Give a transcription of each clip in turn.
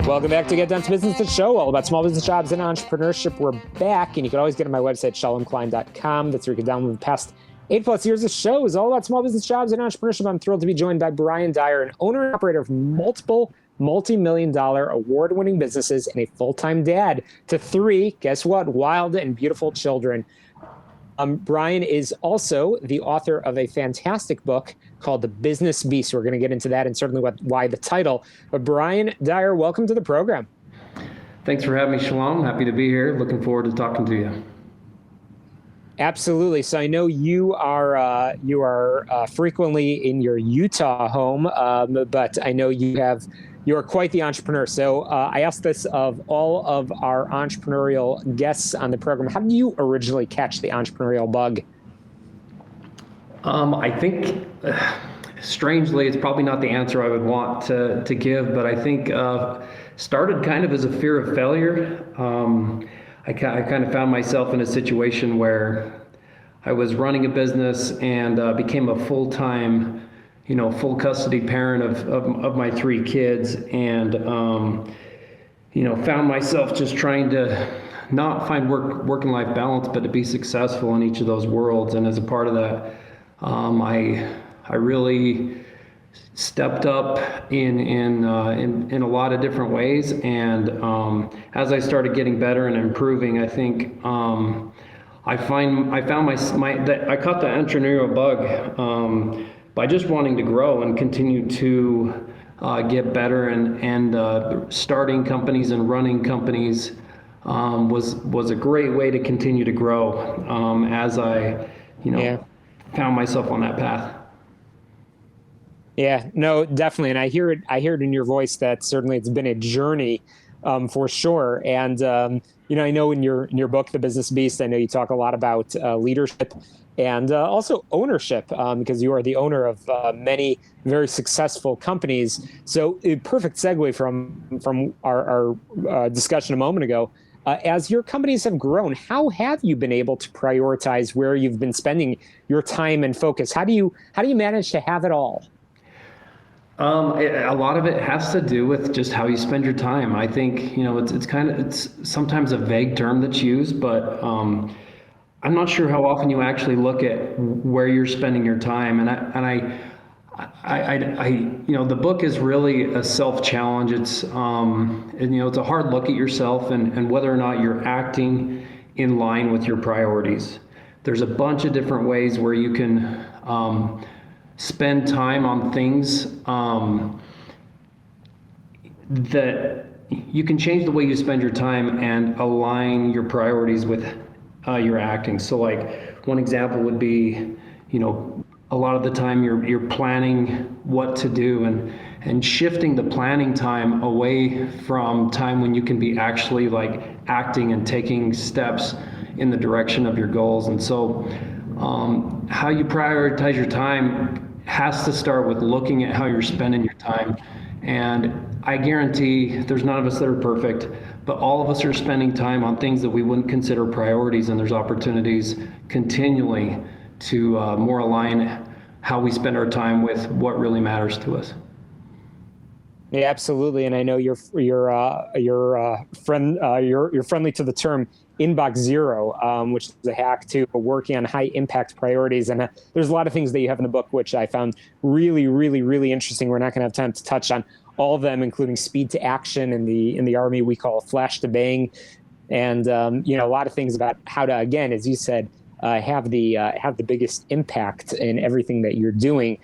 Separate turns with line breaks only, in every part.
Welcome back to Get Down to Business, the show all about small business jobs and entrepreneurship. We're back, and you can always get on my website, shalomklein.com. That's where you can download the past 8+ years of shows all about small business jobs and entrepreneurship. I'm thrilled to be joined by Brian Dyer, an owner and operator of multiple multi-million-dollar award-winning businesses and a full-time dad to 3, guess what, wild and beautiful children. Brian is also the author of a fantastic book called The Business Beast. We're going to get into that and certainly why the title. But Brian Dyer, welcome to the program.
Thanks for having me, Shalom. Happy to be here. Looking forward to talking to you.
Absolutely. So I know you are frequently in your Utah home, but I know you are quite the entrepreneur. So I asked this of all of our entrepreneurial guests on the program. How did you originally catch the entrepreneurial bug?
I think, strangely, it's probably not the answer I would want to give, but I think started kind of as a fear of failure. I kind of found myself in a situation where I was running a business and became a full-time, full custody parent of my 3 kids, and found myself just trying to not find work and life balance, but to be successful in each of those worlds. And as a part of that, I really stepped up in a lot of different ways, and as I started getting better and improving, I think I caught the entrepreneurial bug by just wanting to grow and continue to get better, and starting companies and running companies was a great way to continue to grow as I found myself on that path.
Yeah, no, definitely. And I hear it in your voice that certainly it's been a journey for sure. And, I know in your book, The Business Beast, I know you talk a lot about leadership and also ownership, because you are the owner of many very successful companies. So a perfect segue from our discussion a moment ago. As your companies have grown, how have you been able to prioritize where you've been spending your time and focus? How do you manage to have it all?
A lot of it has to do with just how you spend your time. I think, it's sometimes a vague term that's used, but I'm not sure how often you actually look at where you're spending your time. And the book is really a self-challenge. It's, it's a hard look at yourself and whether or not you're acting in line with your priorities. There's a bunch of different ways where you can, spend time on things that you can change the way you spend your time and align your priorities with your acting. So like one example would be, a lot of the time you're planning what to do and shifting the planning time away from time when you can be actually like acting and taking steps in the direction of your goals. And so how you prioritize your time has to start with looking at how you're spending your time. And I guarantee there's none of us that are perfect, but all of us are spending time on things that we wouldn't consider priorities, and there's opportunities continually to more align how we spend our time with what really matters to us.
Yeah, absolutely. And I know you're friendly to the term inbox zero, which is a hack to working on high impact priorities. And there's a lot of things that you have in the book, which I found really, really, really interesting. We're not going to have time to touch on all of them, including speed to action in the Army, we call flash to bang. And, a lot of things about how to, again, as you said, have the biggest impact in everything that you're doing.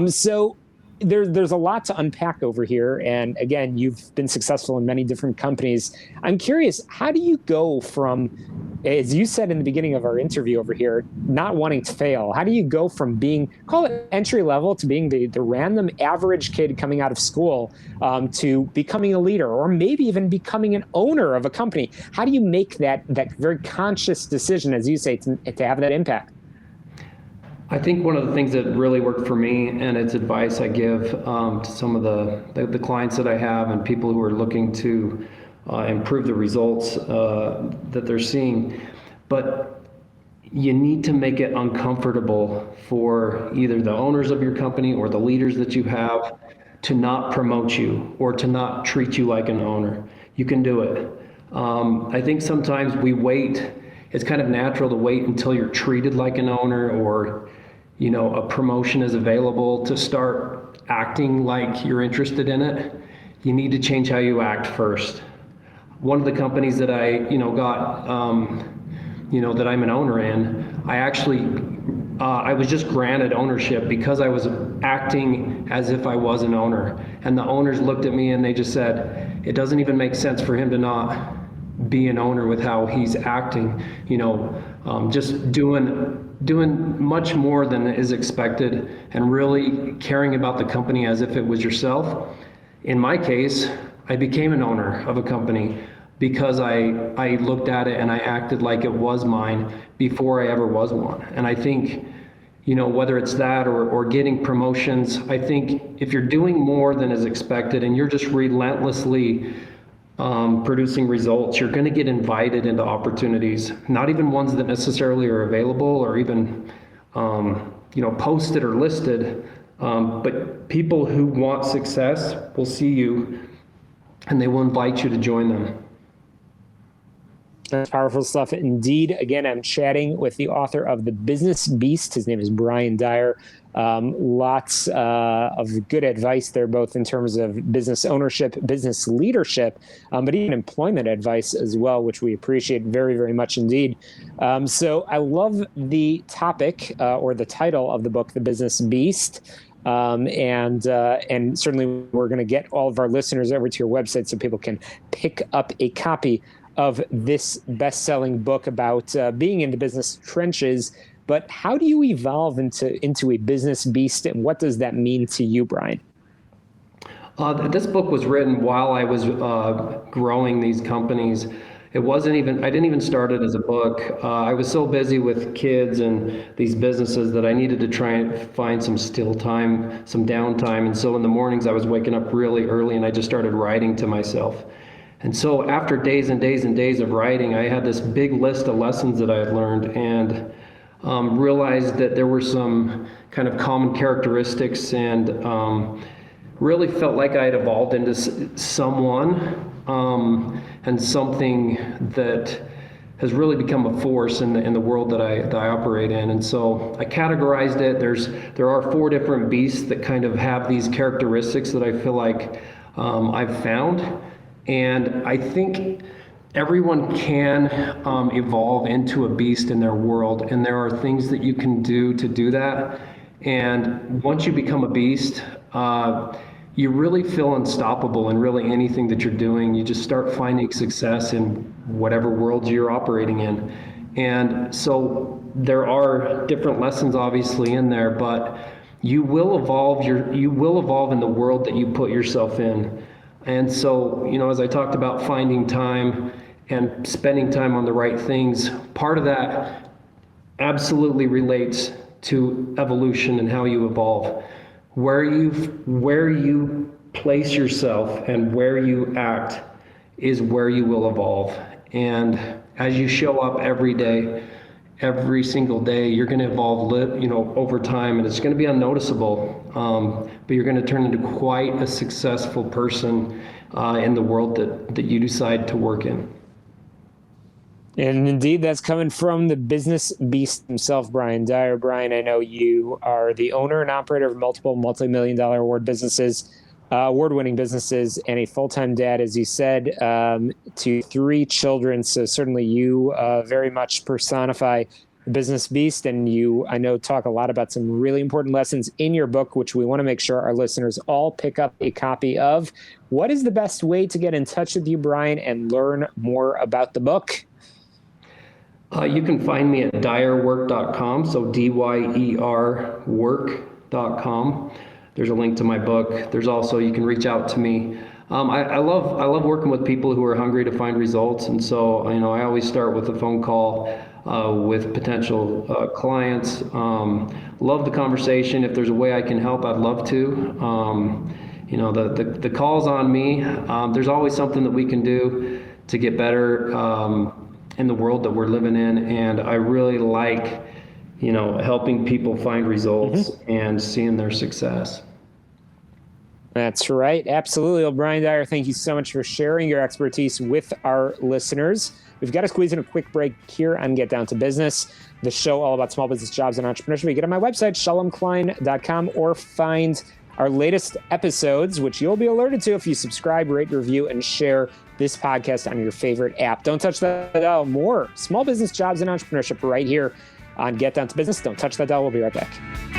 So there's a lot to unpack over here. And again, you've been successful in many different companies. I'm curious, how do you go from, as you said in the beginning of our interview over here, not wanting to fail? How do you go from being, call it entry level, to being the random average kid coming out of school, to becoming a leader, or maybe even becoming an owner of a company? How do you make that very conscious decision, as you say, to have that impact?
I think one of the things that really worked for me, and it's advice I give to some of the clients that I have and people who are looking to improve the results that they're seeing, but you need to make it uncomfortable for either the owners of your company or the leaders that you have to not promote you or to not treat you like an owner. You can do it. I think sometimes we wait. It's kind of natural to wait until you're treated like an owner, or a promotion is available to start acting like you're interested in it. You need to change how you act first. One of the companies that I got that I'm an owner in, I was just granted ownership because I was acting as if I was an owner. And the owners looked at me and they just said, it doesn't even make sense for him to not be an owner with how he's acting, just doing much more than is expected and really caring about the company as if it was yourself. In my case, I became an owner of a company because I looked at it and I acted like it was mine before I ever was one. And I think, whether it's that or getting promotions, I think if you're doing more than is expected and you're just relentlessly producing results, you're going to get invited into opportunities, not even ones that necessarily are available or even, posted or listed, but people who want success will see you and they will invite you to join them.
That's powerful stuff indeed. Again, I'm chatting with the author of The Business Beast. His name is Brian Dyer. Lots of good advice there, both in terms of business ownership, business leadership, but even employment advice as well, which we appreciate very, very much indeed. So I love the topic or the title of the book, The Business Beast. And certainly we're going to get all of our listeners over to your website so people can pick up a copy of this best-selling book about being in the business trenches. But how do you evolve into a business beast, and what does that mean to you, Brian?
This book was written while I was growing these companies. I didn't even start it as a book. I was so busy with kids and these businesses that I needed to try and find some still time, some downtime. And so in the mornings I was waking up really early and I just started writing to myself. And so after days and days and days of writing, I had this big list of lessons that I had learned and realized that there were some kind of common characteristics and really felt like I had evolved into someone and something that has really become a force in the world that I operate in. And so I categorized it. There are 4 different beasts that kind of have these characteristics that I feel like I've found. And I think everyone can evolve into a beast in their world, and there are things that you can do to do that. And once you become a beast, you really feel unstoppable in really anything that you're doing. You just start finding success in whatever world you're operating in. And so there are different lessons obviously in there, but you will evolve in the world that you put yourself in. And so, as I talked about finding time and spending time on the right things, part of that absolutely relates to evolution and how you evolve. Where you place yourself and where you act is where you will evolve. And as you show up every day, every single day, you're going to evolve, over time, and it's going to be unnoticeable. But you're going to turn into quite a successful person in the world that you decide to work in.
And indeed, that's coming from the business beast himself, Brian Dyer. Brian, I know you are the owner and operator of multiple multi-million-dollar award-winning businesses, and a full-time dad, as you said, to 3 children. So certainly you very much personify the business beast, and you, I know, talk a lot about some really important lessons in your book, which we want to make sure our listeners all pick up a copy of. What is the best way to get in touch with you, Brian, and learn more about the book?
You can find me at dyerwork.com, so DYER work.com. There's a link to my book. There's also, you can reach out to me. I love working with people who are hungry to find results, and so I always start with a phone call with potential clients. Love the conversation. If there's a way I can help, I'd love to. The call's on me. There's always something that we can do to get better in the world that we're living in, and I really like helping people find results and seeing their success.
That's right. Absolutely. Well, Brian Dyer, thank you so much for sharing your expertise with our listeners. We've got to squeeze in a quick break here on Get Down to Business, the show all about small business, jobs, and entrepreneurship. You get on my website, shalomklein.com, or find our latest episodes, which you'll be alerted to if you subscribe, rate, review, and share this podcast on your favorite app. Don't touch that dial. More small business, jobs, and entrepreneurship right here on Get Down to Business. Don't touch that dial. We'll be right back.